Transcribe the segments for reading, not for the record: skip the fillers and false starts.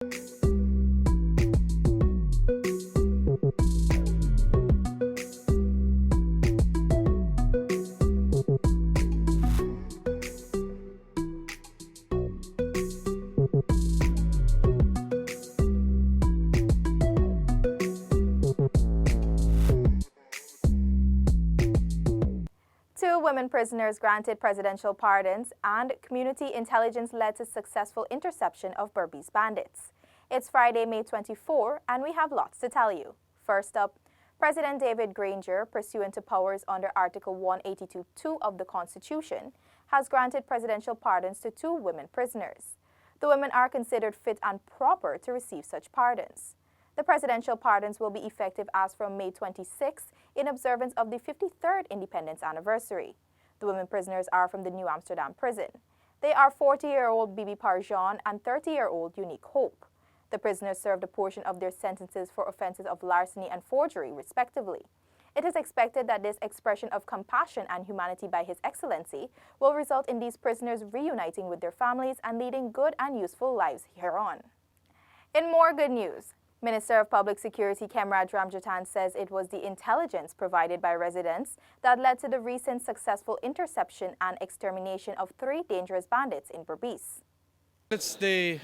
Two women prisoners granted presidential pardons, and community intelligence led to successful interception of Berbice bandits. It's Friday, May 24, and we have lots to tell you. First up, President David Granger, pursuant to powers under Article 182(2) of the Constitution, has granted presidential pardons to two women prisoners. The women are considered fit and proper to receive such pardons. The presidential pardons will be effective as from May 26 in observance of the 53rd independence anniversary. The women prisoners are from the New Amsterdam prison. They are 40-year-old Bibi Parjan and 30-year-old Unique Hope. The prisoners served a portion of their sentences for offenses of larceny and forgery, respectively. It is expected that this expression of compassion and humanity by His Excellency will result in these prisoners reuniting with their families and leading good and useful lives hereon. In more good news, Minister of Public Security Kemraj Ramjatan says it was the intelligence provided by residents that led to the recent successful interception and extermination of 3 dangerous bandits in Berbice. It's the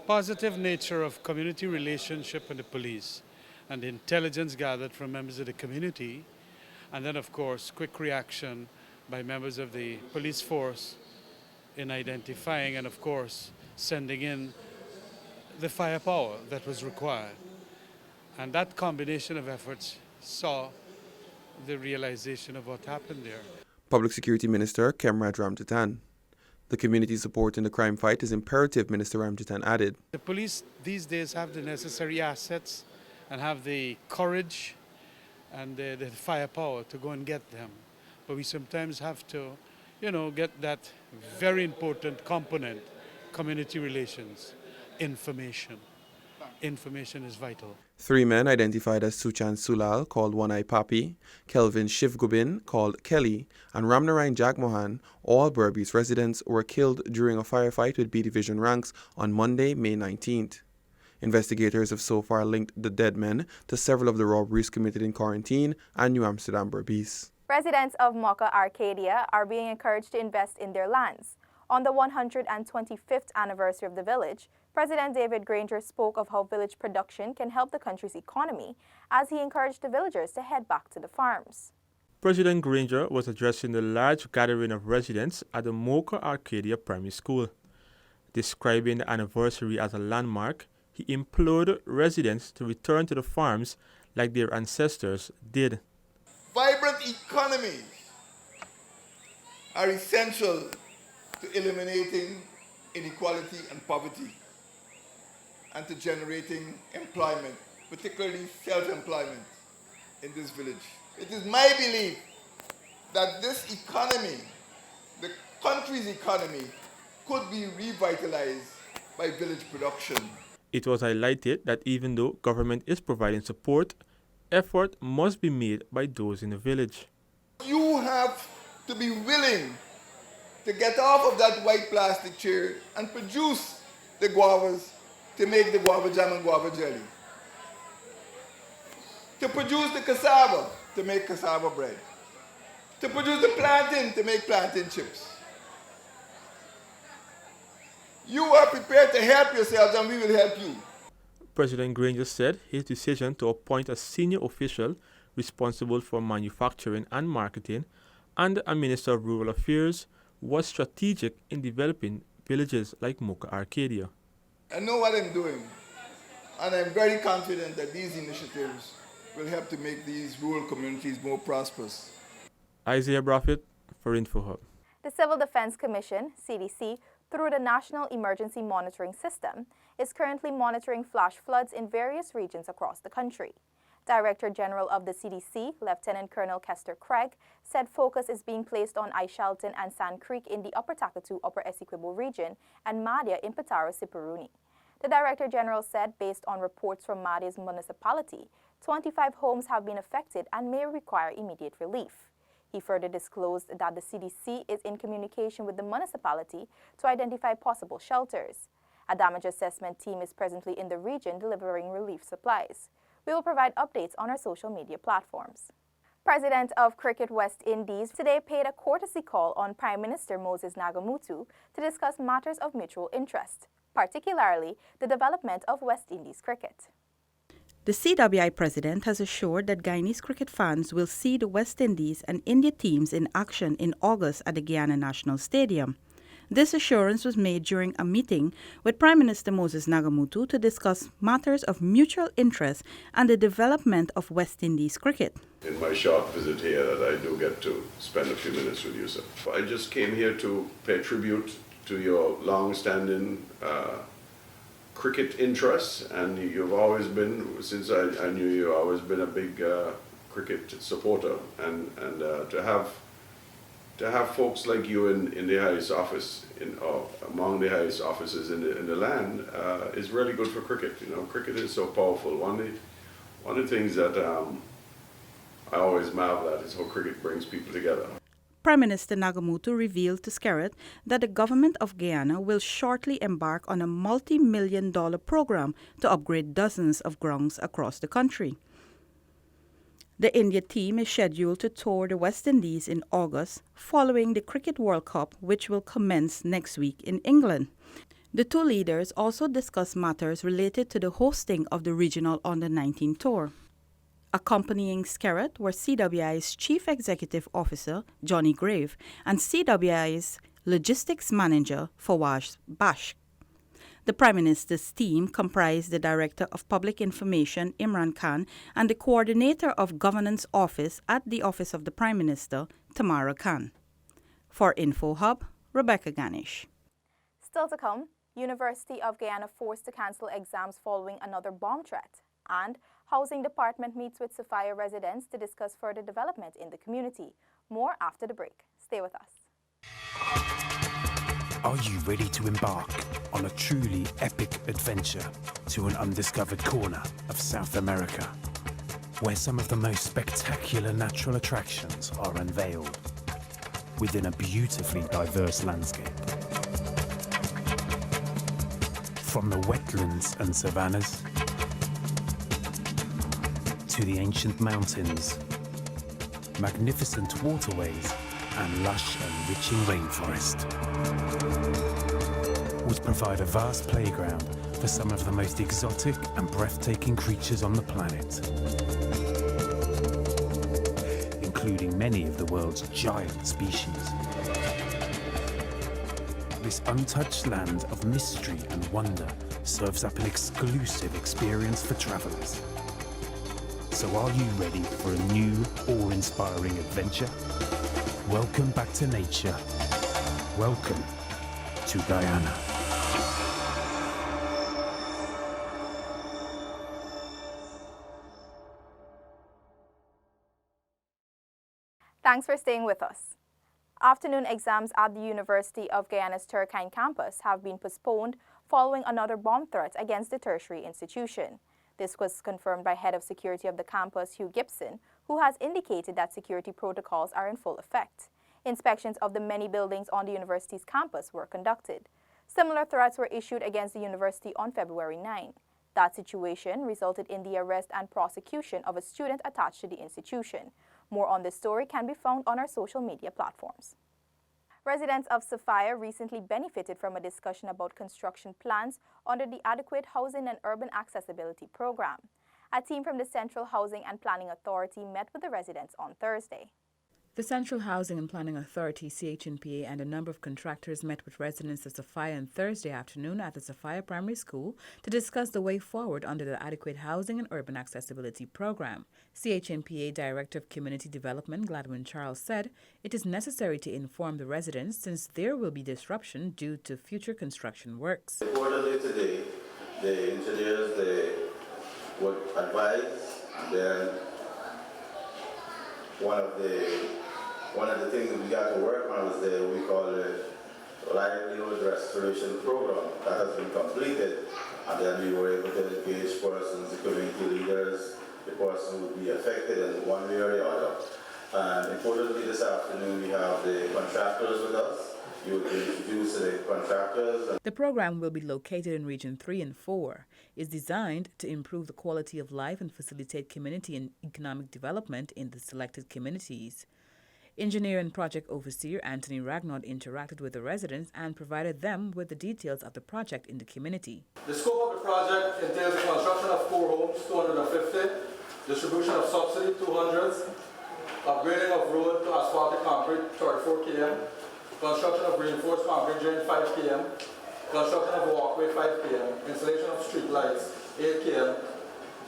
positive nature of community relationship and the police and the intelligence gathered from members of the community, and then of course quick reaction by members of the police force in identifying and of course sending in the firepower that was required. And that combination of efforts saw the realization of what happened there. Public Security Minister Kemraj Ramjatan. The community support in the crime fight is imperative, Minister Ramjatan added. The police these days have the necessary assets and have the courage and the firepower to go and get them. But we sometimes have to, get that very important component, community relations. Information is vital. 3 men identified as Suchan Sulal, called One Eye Papi, Kelvin Shivgubin, called Kelly, and Ramnarayan Jagmohan, all Berbice residents, were killed during a firefight with B Division ranks on Monday, May 19th. Investigators have so far linked the dead men to several of the robberies committed in Quarantine and New Amsterdam Berbice. Residents of Mocha Arcadia are being encouraged to invest in their lands. On the 125th anniversary of the village, President David Granger spoke of how village production can help the country's economy as he encouraged the villagers to head back to the farms. President Granger was addressing the large gathering of residents at the Mocha Arcadia Primary School. Describing the anniversary as a landmark, he implored residents to return to the farms like their ancestors did. Vibrant economies are essential to eliminating inequality and poverty and to generating employment, particularly self-employment in this village. It is my belief that this economy, the country's economy, could be revitalized by village production. It was highlighted that even though government is providing support, effort must be made by those in the village. You have to be willing to get off of that white plastic chair and produce the guavas to make the guava jam and guava jelly. To produce the cassava to make cassava bread. To produce the plantain to make plantain chips. You are prepared to help yourselves and we will help you. President Granger said his decision to appoint a senior official responsible for manufacturing and marketing and a Minister of Rural Affairs was strategic in developing villages like Mocha Arcadia. I know what I'm doing, and I'm very confident that these initiatives will help to make these rural communities more prosperous. Isaiah Braffett for InfoHub. The Civil Defense Commission, CDC, through the National Emergency Monitoring System, is currently monitoring flash floods in various regions across the country. Director General of the CDC, Lieutenant Colonel Kester Craig, said focus is being placed on Aishalton and Sand Creek in the Upper Takatu, Upper Essequibo region and Madia in Pataro Siparuni. The Director General said based on reports from Madia's municipality, 25 homes have been affected and may require immediate relief. He further disclosed that the CDC is in communication with the municipality to identify possible shelters. A damage assessment team is presently in the region delivering relief supplies. We will provide updates on our social media platforms. President of Cricket West Indies today paid a courtesy call on Prime Minister Moses Nagamutu to discuss matters of mutual interest, particularly the development of West Indies cricket. The CWI president has assured that Guyanese cricket fans will see the West Indies and India teams in action in August at the Guyana National Stadium. This assurance was made during a meeting with Prime Minister Moses Nagamutu to discuss matters of mutual interest and the development of West Indies cricket. In my short visit here that I do get to spend a few minutes with you, sir. I just came here to pay tribute to your long-standing cricket interests, and you've always been, since I knew you, always been a big cricket supporter, and to have folks like you in the highest office, among the highest offices in the land, is really good for cricket. You know, cricket is so powerful. One of the things that I always marvel at is how cricket brings people together. Prime Minister Nagamutu revealed to Skerrit that the government of Guyana will shortly embark on a multi-million-dollar program to upgrade dozens of grounds across the country. The India team is scheduled to tour the West Indies in August following the Cricket World Cup, which will commence next week in England. The two leaders also discussed matters related to the hosting of the regional Under-19 tour. Accompanying Skerrit were CWI's Chief Executive Officer, Johnny Grave, and CWI's Logistics Manager, Fawaz Bash. The Prime Minister's team comprised the Director of Public Information, Imran Khan, and the Coordinator of Governance Office at the Office of the Prime Minister, Tamara Khan. For InfoHub, Rebecca Ganesh. Still to come, University of Guyana forced to cancel exams following another bomb threat, and Housing Department meets with Sophia residents to discuss further development in the community. More after the break. Stay with us. Are you ready to embark on a truly epic adventure to an undiscovered corner of South America, where some of the most spectacular natural attractions are unveiled within a beautifully diverse landscape? From the wetlands and savannas to the ancient mountains, magnificent waterways and lush enriching rainforest would provide a vast playground for some of the most exotic and breathtaking creatures on the planet, including many of the world's giant species. This untouched land of mystery and wonder serves up an exclusive experience for travelers. So are you ready for a new, awe-inspiring adventure? Welcome back to nature. Welcome to Guyana. Thanks for staying with us. Afternoon exams at the University of Guyana's Turkine campus have been postponed following another bomb threat against the tertiary institution. This was confirmed by Head of Security of the campus, Hugh Gibson, who has indicated that security protocols are in full effect. Inspections of the many buildings on the university's campus were conducted. Similar threats were issued against the university on February 9. That situation resulted in the arrest and prosecution of a student attached to the institution. More on this story can be found on our social media platforms. Residents of Sophia recently benefited from a discussion about construction plans under the Adequate Housing and Urban Accessibility Program. A team from the Central Housing and Planning Authority met with the residents on Thursday. The Central Housing and Planning Authority, CHNPA, and a number of contractors met with residents of Sophia on Thursday afternoon at the Sophia Primary School to discuss the way forward under the Adequate Housing and Urban Accessibility Program. CHNPA Director of Community Development, Gladwin Charles, said it is necessary to inform the residents since there will be disruption due to future construction works. Reportedly today, the engineers, they would advise, and then one of the things that we got to work on is what we call the livelihood restoration program that has been completed, and then we were able to engage persons, the community leaders, the person would be affected in one way or the other. And importantly, this afternoon we have the contractors with us. We will be introduced to the contractors. The program will be located in Region 3 and 4. It's designed to improve the quality of life and facilitate community and economic development in the selected communities. Engineer and project overseer Anthony Ragnaud interacted with the residents and provided them with the details of the project in the community. The scope of the project entails the construction of 4 homes, 250, distribution of subsidy, 200, upgrading of road to asphaltic concrete, 34 km, construction of reinforced concrete drain, 5 km, construction of a walkway, 5 km, installation of street lights, 8 km,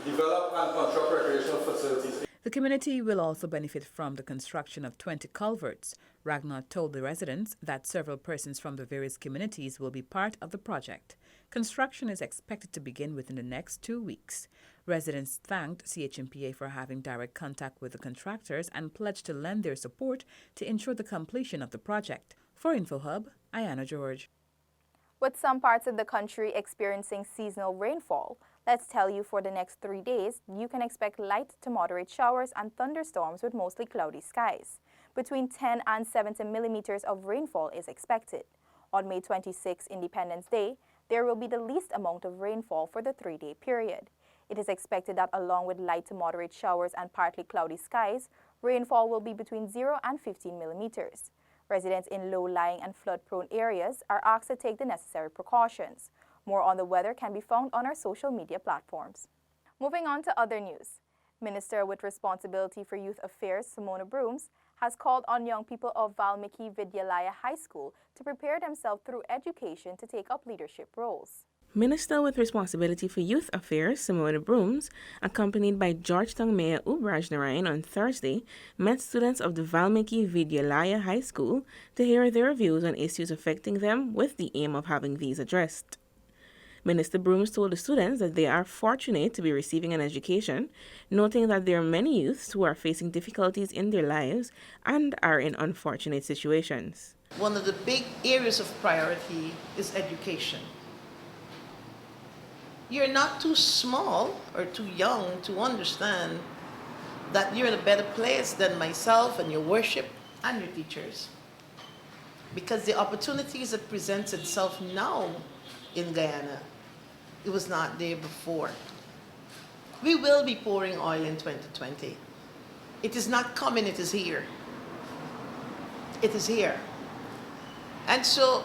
develop and construct recreational facilities. The community will also benefit from the construction of 20 culverts. Ragnar told the residents that several persons from the various communities will be part of the project. Construction is expected to begin within the next 2 weeks. Residents thanked CHMPA for having direct contact with the contractors and pledged to lend their support to ensure the completion of the project. For InfoHub, Ayana George. With some parts of the country experiencing seasonal rainfall, let's tell you for the next 3 days, you can expect light to moderate showers and thunderstorms with mostly cloudy skies. Between 10 and 70 millimeters of rainfall is expected. On May 26, Independence Day, there will be the least amount of rainfall for the 3-day period. It is expected that along with light to moderate showers and partly cloudy skies, rainfall will be between 0 and 15 millimeters. Residents in low-lying and flood-prone areas are asked to take the necessary precautions. More on the weather can be found on our social media platforms. Moving on to other news. Minister with responsibility for youth affairs, Simona Brooms, has called on young people of Valmiki Vidyalaya High School to prepare themselves through education to take up leadership roles. Minister with responsibility for youth affairs, Simona Brooms, accompanied by Georgetown Mayor Ubraj Narayan on Thursday, met students of the Valmiki Vidyalaya High School to hear their views on issues affecting them with the aim of having these addressed. Minister Brooms told the students that they are fortunate to be receiving an education, noting that there are many youths who are facing difficulties in their lives and are in unfortunate situations. One of the big areas of priority is education. You're not too small or too young to understand that you're in a better place than myself and your worship and your teachers. Because the opportunities that presents itself now in Guyana, it was not there before. We will be pouring oil in 2020. It is not coming, it is here. It is here. And so,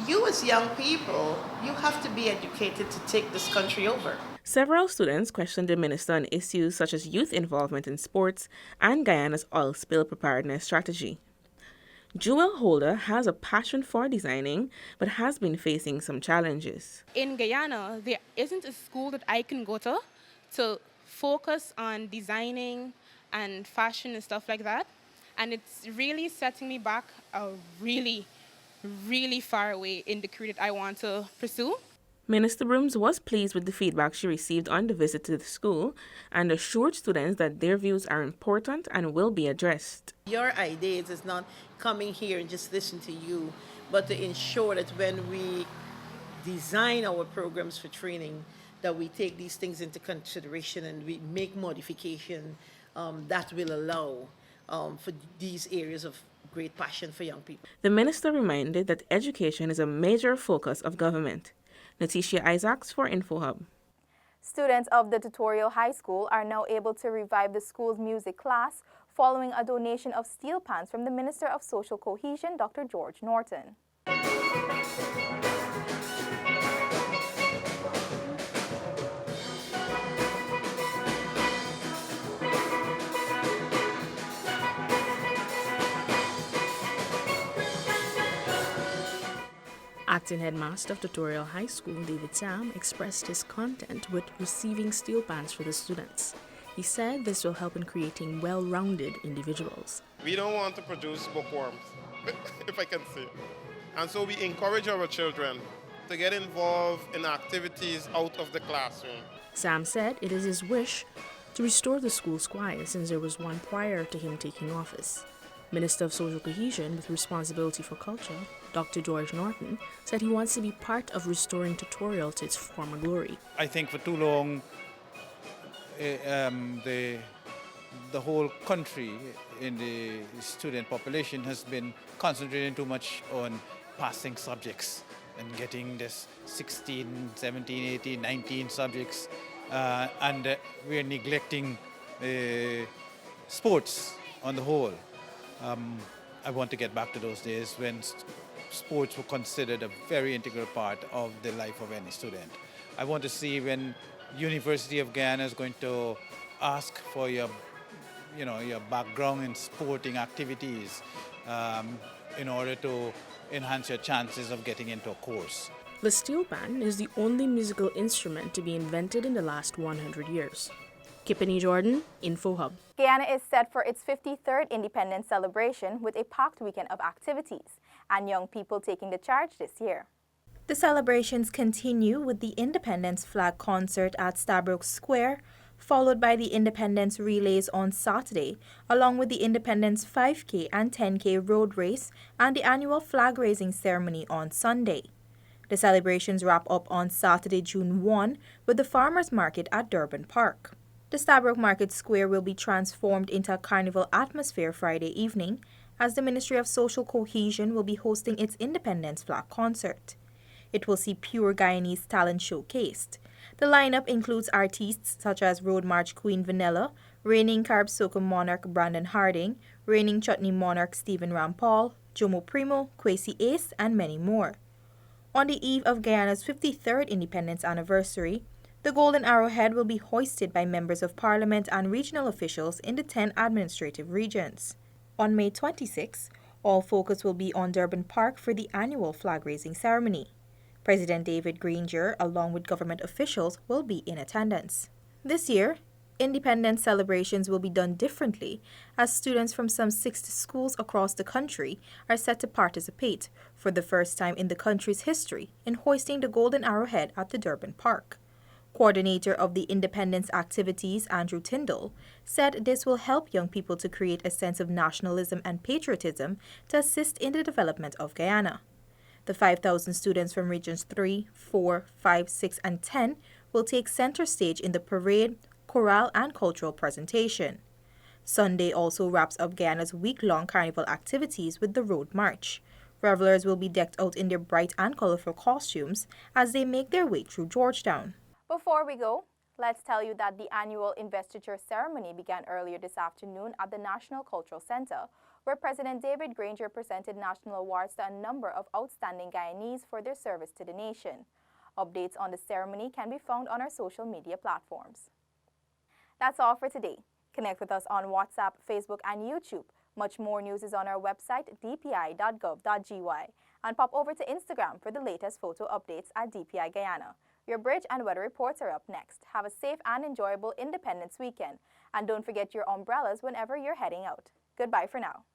you as young people, you have to be educated to take this country over. Several students questioned the minister on issues such as youth involvement in sports and Guyana's oil spill preparedness strategy. Jewel Holder has a passion for designing, but has been facing some challenges. In Guyana, there isn't a school that I can go to focus on designing and fashion and stuff like that. And it's really setting me back a really far away in the career that I want to pursue. Minister Brooms was pleased with the feedback she received on the visit to the school and assured students that their views are important and will be addressed. Your ideas is not coming here and just listen to you, but to ensure that when we design our programs for training, that we take these things into consideration and we make modification that will allow for these areas of great passion for young people. The minister reminded that education is a major focus of government. Letitia Isaacs for InfoHub. Students of the Tutorial High School are now able to revive the school's music class following a donation of steel pans from the Minister of Social Cohesion, Dr. George Norton. Acting headmaster of Tutorial High School, David Sam, expressed his content with receiving steel pans for the students. He said this will help in creating well-rounded individuals. We don't want to produce bookworms, if I can say. And so we encourage our children to get involved in activities out of the classroom. Sam said it is his wish to restore the school's choir since there was one prior to him taking office. Minister of Social Cohesion with responsibility for culture, Dr. George Norton, said he wants to be part of restoring Tutorial to its former glory. I think for too long the the whole country in the student population has been concentrating too much on passing subjects and getting this 16, 17, 18, 19 subjects, and we're neglecting sports on the whole. I want to get back to those days when sports were considered a very integral part of the life of any student. I want to see when University of Guyana is going to ask for your background in sporting activities in order to enhance your chances of getting into a course. The Steelpan is the only musical instrument to be invented in the last 100 years. Kippany Jordan, InfoHub. Guyana is set for its 53rd independence celebration with a packed weekend of activities and young people taking the charge this year. The celebrations continue with the Independence Flag Concert at Stabroek Square, followed by the Independence Relays on Saturday, along with the Independence 5K and 10K road race and the annual flag-raising ceremony on Sunday. The celebrations wrap up on Saturday, June 1, with the Farmers Market at Durban Park. The Stabroek Market Square will be transformed into a carnival atmosphere Friday evening, as the Ministry of Social Cohesion will be hosting its Independence Flag Concert. It will see pure Guyanese talent showcased. The lineup includes artists such as Road March Queen Vanilla, reigning Carib Soca Monarch Brandon Harding, reigning Chutney Monarch Stephen Rampal, Jomo Primo, Kwesi Ace, and many more. On the eve of Guyana's 53rd independence anniversary, the Golden Arrowhead will be hoisted by members of Parliament and regional officials in the 10 administrative regions. On May 26, all focus will be on Durban Park for the annual flag-raising ceremony. President David Granger, along with government officials, will be in attendance. This year, independence celebrations will be done differently, as students from some 60 schools across the country are set to participate for the first time in the country's history in hoisting the Golden Arrowhead at the Durban Park. Coordinator of the Independence activities, Andrew Tyndall, said this will help young people to create a sense of nationalism and patriotism to assist in the development of Guyana. The 5,000 students from Regions 3, 4, 5, 6, and 10 will take center stage in the parade, chorale, and cultural presentation. Sunday also wraps up Guyana's week-long carnival activities with the Road March. Revelers will be decked out in their bright and colorful costumes as they make their way through Georgetown. Before we go, let's tell you that the annual investiture ceremony began earlier this afternoon at the National Cultural Center, where President David Granger presented national awards to a number of outstanding Guyanese for their service to the nation. Updates on the ceremony can be found on our social media platforms. That's all for today. Connect with us on WhatsApp, Facebook, and YouTube. Much more news is on our website, dpi.gov.gy, and pop over to Instagram for the latest photo updates at DPI Guyana. Your bridge and weather reports are up next. Have a safe and enjoyable Independence weekend. And don't forget your umbrellas whenever you're heading out. Goodbye for now.